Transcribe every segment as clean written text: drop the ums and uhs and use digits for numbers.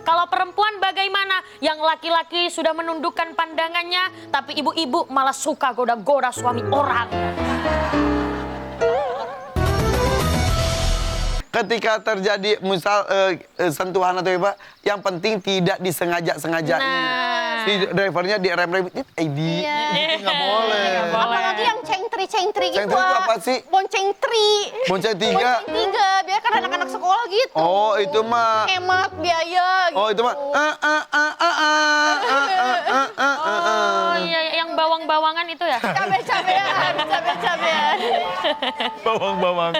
Kalau perempuan bagaimana? Yang laki-laki sudah menundukkan pandangannya, tapi ibu-ibu malah suka goda-goda suami orang. Ketika terjadi misal sentuhan atau apa, yang penting tidak disengaja-sengajain. Nah. Si drivernya direm-rem, itu nggak boleh. Apalagi yang cengtri-cengtri gitu. Cengtri itu apa sih? Bonceng tri. Bonceng tiga. Bonceng tiga, biar kan anak-anak sekolah gitu. Oh, itu mah. Hemat biaya gitu. Oh, itu mah. Oh iya, yang bawang-bawangan itu ya? Cabe-cabean, cabe-cabean. Bawang-bawang.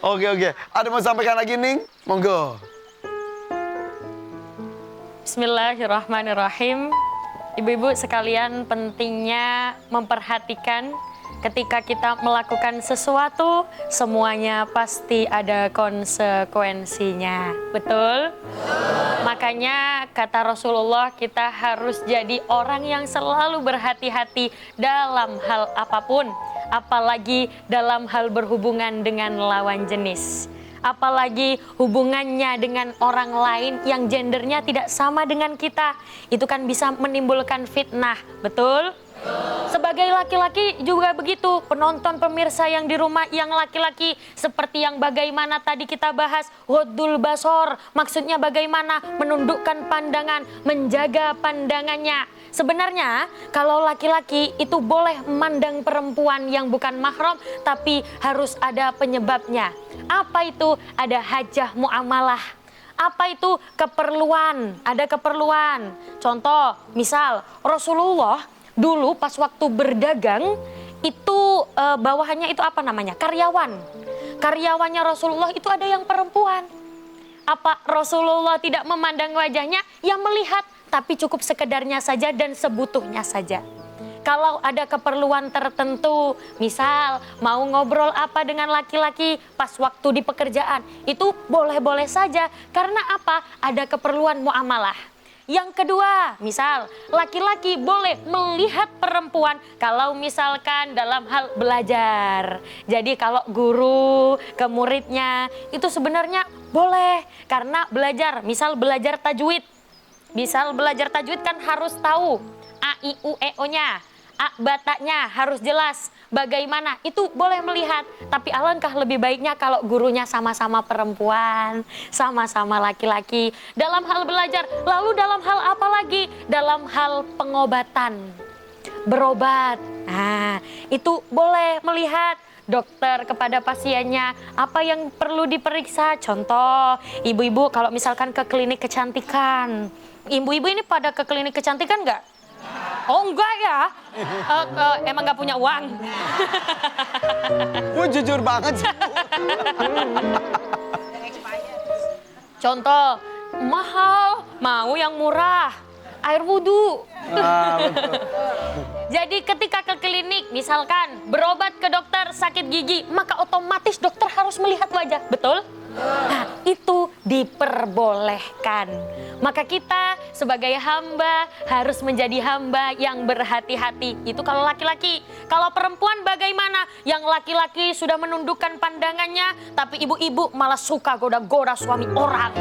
Oke. Ada mau sampaikan lagi, Ning? Monggo. Bismillahirrahmanirrahim. Ibu-ibu sekalian, pentingnya memperhatikan ketika kita melakukan sesuatu, semuanya pasti ada konsekuensinya. Betul? Makanya kata Rasulullah, kita harus jadi orang yang selalu berhati-hati dalam hal apapun. Apalagi dalam hal berhubungan dengan lawan jenis. Apalagi hubungannya dengan orang lain yang gendernya tidak sama dengan kita. Itu kan bisa menimbulkan fitnah, betul? Sebagai laki-laki juga begitu. Penonton pemirsa yang di rumah yang laki-laki, seperti yang bagaimana tadi kita bahas, ghaddul basor, maksudnya bagaimana menundukkan pandangan, menjaga pandangannya. Sebenarnya kalau laki-laki itu boleh memandang perempuan yang bukan mahram, tapi harus ada penyebabnya. Apa itu? Ada hajah muamalah. Apa itu? Keperluan. Ada keperluan. Contoh, misal Rasulullah dulu pas waktu berdagang itu bawahannya itu apa namanya? Karyawan. Karyawannya Rasulullah itu ada yang perempuan. Apa Rasulullah tidak memandang wajahnya? Ya melihat, tapi cukup sekedarnya saja dan sebutuhnya saja. Kalau ada keperluan tertentu, misal mau ngobrol apa dengan laki-laki pas waktu di pekerjaan, itu boleh-boleh saja. Karena apa? Ada keperluan muamalah. Yang kedua, misal laki-laki boleh melihat perempuan kalau misalkan dalam hal belajar. Jadi kalau guru ke muridnya itu sebenarnya boleh. Karena belajar, misal belajar tajwid. Misal belajar tajwid kan harus tahu A, I, U, E, O-nya. A, bataknya harus jelas. Bagaimana? Itu boleh melihat. Tapi alangkah lebih baiknya kalau gurunya sama-sama perempuan, sama-sama laki-laki. Dalam hal belajar, lalu dalam hal apa lagi? Dalam hal pengobatan. Berobat. Nah, itu boleh melihat. Dokter kepada pasiennya, apa yang perlu diperiksa? Contoh, ibu-ibu kalau misalkan ke klinik kecantikan. Ibu-ibu ini pada ke klinik kecantikan nggak? Oh enggak ya? Emang nggak punya uang? Jujur banget sih. Contoh, mahal, mau yang murah, air wudhu. Betul. Jadi ketika ke klinik, misalkan berobat ke dokter sakit gigi, maka otomatis dokter harus melihat wajah, betul? Nah, itu diperbolehkan. Maka kita sebagai hamba harus menjadi hamba yang berhati-hati. Itu kalau laki-laki. Kalau perempuan bagaimana? Yang laki-laki sudah menundukkan pandangannya, tapi ibu-ibu malah suka goda-goda suami orang.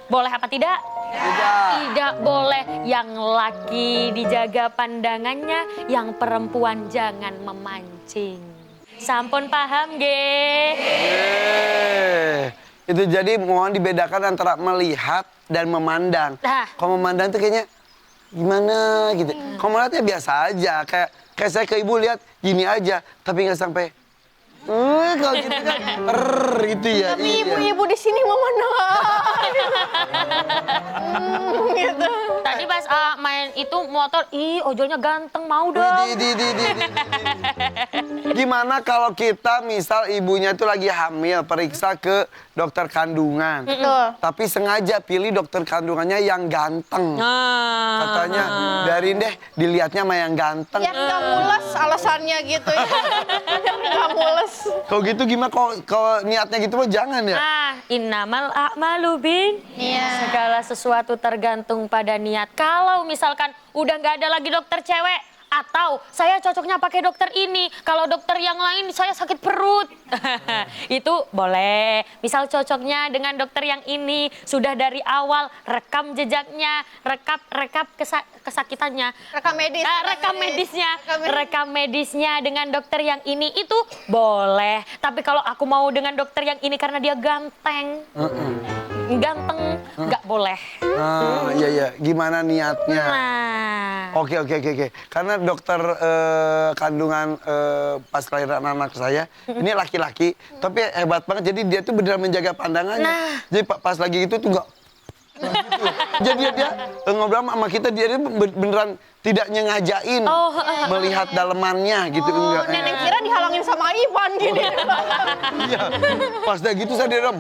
Boleh apa tidak? Tidak boleh. Yang laki dijaga pandangannya, yang perempuan jangan memancing. Sampun paham, ge? Itu jadi mohon dibedakan antara melihat dan memandang. Kalau memandang tuh kayaknya gimana gitu. Kalau melihatnya biasa aja. Kayak saya ke ibu lihat gini aja, tapi nggak sampai. Kalau gitu kan, gitu ya. Tapi ibu-ibu di sini memandang. Gitu. Tadi pas main itu motor, ojolnya ganteng, mau dong. Gimana kalau kita misal ibunya itu lagi hamil, periksa ke dokter kandungan. Tapi sengaja pilih dokter kandungannya yang ganteng. Katanya, biarin deh dilihatnya sama yang ganteng. Ya nggak mules alasannya gitu ya. Nggak mules. Kalau gitu gimana? Kalau niatnya gitu mah jangan ya? Innamal a'malu bin. Segala sesuatu tergantung pada niat. Kalau misalkan udah nggak ada lagi dokter cewek, Atau saya cocoknya pakai dokter ini, kalau dokter yang lain saya sakit perut. Itu boleh. Misal cocoknya dengan dokter yang ini, sudah dari awal rekam jejaknya, rekap kesakitannya. Rekam medis. Rekam medisnya dengan dokter yang ini itu boleh. Tapi kalau aku mau dengan dokter yang ini karena dia ganteng, nggak boleh. Iya. Gimana niatnya? Nah. Oke. Karena dokter kandungan pas kelahiran anak saya, ini laki-laki, tapi hebat banget. Jadi dia tuh beneran menjaga pandangannya. Nah. Jadi pas lagi itu tuh nggak. Jadi dia ngobrol sama kita, dia beneran tidak nyengajain melihat dalemannya gitu. Enggak. Nenek kira dihalangin sama Ivan gini. Iya. Pas udah gitu saya diam.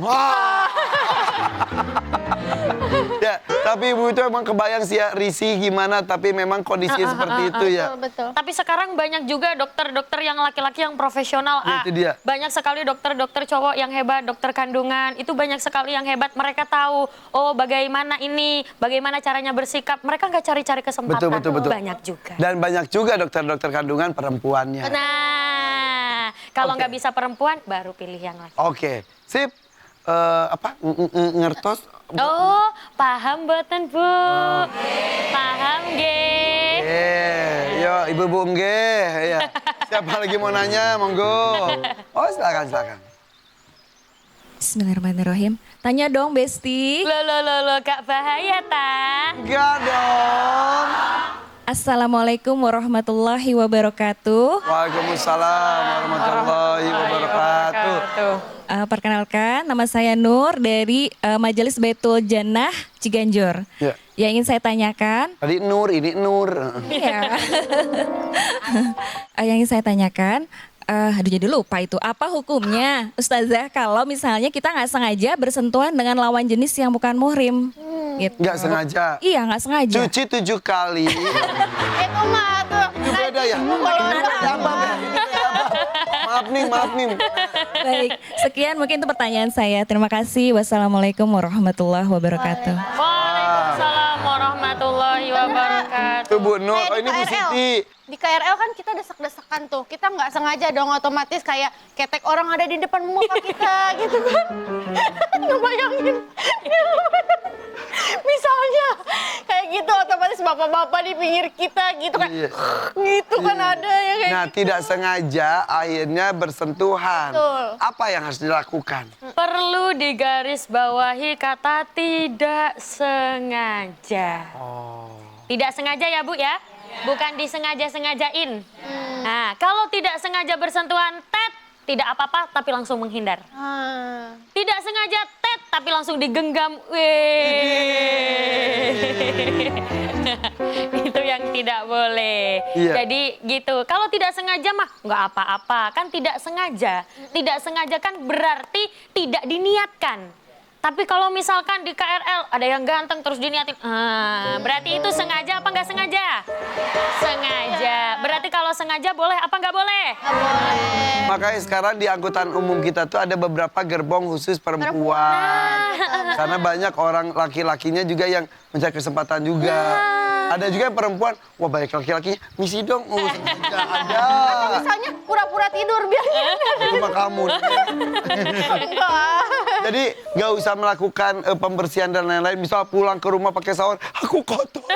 Ya, tapi ibu itu emang kebayang sih ya risih gimana, tapi memang kondisi seperti itu ya. Betul. Tapi sekarang banyak juga dokter-dokter yang laki-laki yang profesional. Ya, itu dia. Banyak sekali dokter-dokter cowok yang hebat, dokter kandungan. Itu banyak sekali yang hebat. Mereka tahu, bagaimana caranya bersikap. Mereka nggak cari-cari kesempatan. Betul. Banyak juga. Dan banyak juga dokter-dokter kandungan perempuannya. Nah, kalau nggak bisa perempuan, baru pilih yang laki. Oke, sip. Ngertos? Oh, paham boten Bu? Paham ge? Yo, ibu-ibu nggih. Ya. Siapa lagi mau nanya, monggo. Oh, silakan. Bismillahirrahmanirrahim. Tanya dong, Besti. Loh, Kak bahaya ta? Enggak dong. Assalamualaikum warahmatullahi wabarakatuh. Waalaikumsalam warahmatullahi wabarakatuh. Perkenalkan, nama saya Nur dari Majelis Baitul Jannah Ciganjur. Ya. Yang ingin saya tanyakan. Tadi Nur, ini Nur. Iya. Yang ingin saya tanyakan. Aduh jadi lupa itu. Apa hukumnya Ustazah kalau misalnya kita nggak sengaja bersentuhan dengan lawan jenis yang bukan muhrim? Gitu. Nggak sengaja. Iya nggak sengaja. Cuci 7 kali. Itu mah tuh. Itu beda ya? Maaf nih. Baik, sekian mungkin itu pertanyaan saya. Terima kasih. Wassalamualaikum warahmatullahi wabarakatuh. Waalaikumsalam warahmatullahi wabarakatuh. Tuh Bu Nur, Kayak ini Bu Siti. Di KRL kan kita desak-desakan tuh. Kita nggak sengaja dong otomatis kayak ketek orang ada di depan muka kita gitu kan. Ngebayangin. Misalnya kayak gitu otomatis bapak-bapak di pinggir kita gitu kan. Iya. Gitu kan ada ya kayak Nah, gitu. tidak sengaja akhirnya bersentuhan. Betul. Apa yang harus dilakukan? Perlu digarisbawahi kata tidak sengaja. Tidak sengaja ya Bu ya? Bukan disengaja-sengajain. Nah, kalau tidak sengaja bersentuhan, tidak apa-apa tapi langsung menghindar. Tidak sengaja tapi langsung digenggam. Itu yang tidak boleh. Iya. Jadi gitu. Kalau tidak sengaja mah nggak apa-apa. Kan tidak sengaja. Tidak sengaja kan berarti tidak diniatkan. Tapi kalau misalkan di KRL ada yang ganteng terus diniatin, berarti itu sengaja apa nggak sengaja? Sengaja. Berarti kalau sengaja boleh apa nggak boleh? Nggak boleh. Makanya sekarang di angkutan umum kita tuh ada beberapa gerbong khusus perempuan. Karena banyak orang laki-lakinya juga yang mencari kesempatan juga. Ada juga yang perempuan, wah banyak laki-lakinya, misi dong, sengaja ada. Misalnya pura-pura tidur biar Cuma kamu. enggak. Jadi nggak usah melakukan pembersihan dan lain-lain. Misal pulang ke rumah pakai shower, aku kotor.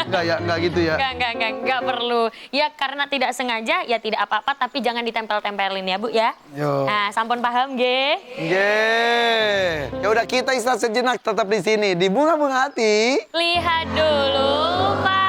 Nggak gitu ya. Nggak perlu. Ya karena tidak sengaja ya tidak apa-apa tapi jangan ditempel-tempelin ya Bu ya. Yo. Nah, sampun paham ge? Yeay. Ya udah kita istirahat sejenak tetap di sini di Bunga-Bunga Hati. Lihat dulu Pak.